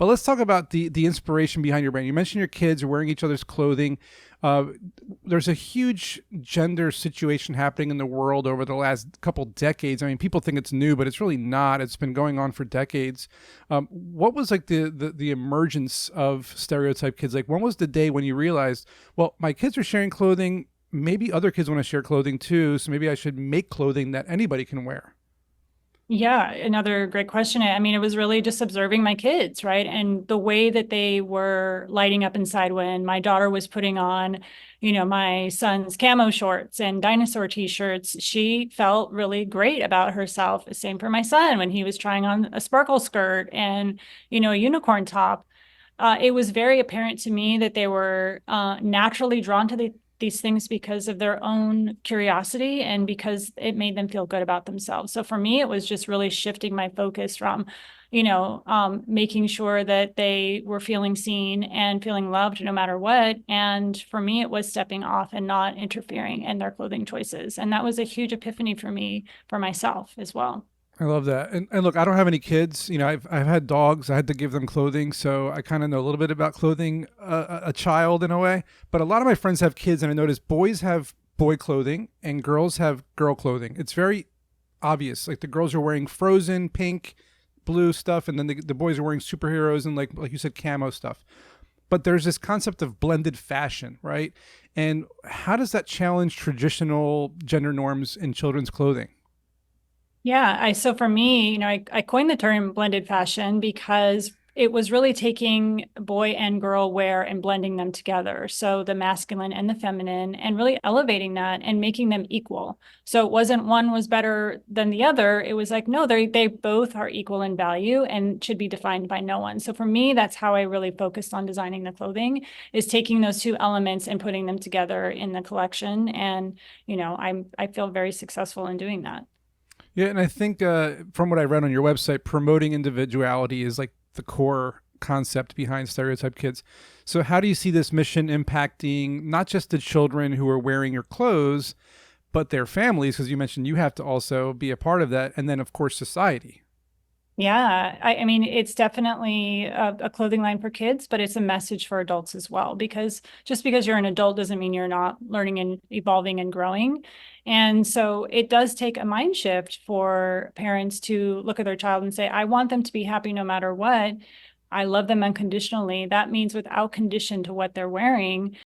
But let's talk about the inspiration behind your brand. You mentioned your kids are wearing each other's clothing. Uh, there's a huge gender situation happening in the world over the last couple decades. I mean, people think it's new, but it's really not. It's been going on for decades. What was like the emergence of Stereotype Kids? Like, when was the day when you realized, well, my kids are sharing clothing, maybe other kids want to share clothing too, so maybe I should make clothing that anybody can wear? Yeah, another great question. I mean, it was really just observing my kids, right? And the way that they were lighting up inside when my daughter was putting on, my son's camo shorts and dinosaur t-shirts. She felt really great about herself. Same for my son when he was trying on a sparkle skirt and, a unicorn top. It was very apparent to me that they were naturally drawn to these things because of their own curiosity and because it made them feel good about themselves. So for me, it was just really shifting my focus from, making sure that they were feeling seen and feeling loved no matter what. And for me, it was stepping off and not interfering in their clothing choices. And that was a huge epiphany for me, for myself as well. I love that. And look, I don't have any kids. I've had dogs. I had to give them clothing, so I kind of know a little bit about clothing a child in a way. But a lot of my friends have kids, and I notice boys have boy clothing and girls have girl clothing. It's very obvious. Like the girls are wearing Frozen, pink, blue stuff, and then the boys are wearing superheroes and like you said, camo stuff. But there's this concept of blended fashion, right? And how does that challenge traditional gender norms in children's clothing? Yeah, so for me, I coined the term blended fashion because it was really taking boy and girl wear and blending them together. So the masculine and the feminine, and really elevating that and making them equal. So it wasn't one was better than the other. It was like, no, they both are equal in value and should be defined by no one. So for me, that's how I really focused on designing the clothing, is taking those two elements and putting them together in the collection. And, I feel very successful in doing that. Yeah, and I think from what I read on your website, promoting individuality is like the core concept behind Stereotype Kids. So, how do you see this mission impacting not just the children who are wearing your clothes, but their families? Because you mentioned you have to also be a part of that, and then of course society. Yeah, I mean, it's definitely a clothing line for kids, but it's a message for adults as well, because just because you're an adult doesn't mean you're not learning and evolving and growing. And so it does take a mind shift for parents to look at their child and say, I want them to be happy no matter what. I love them unconditionally. That means without condition to what they're wearing.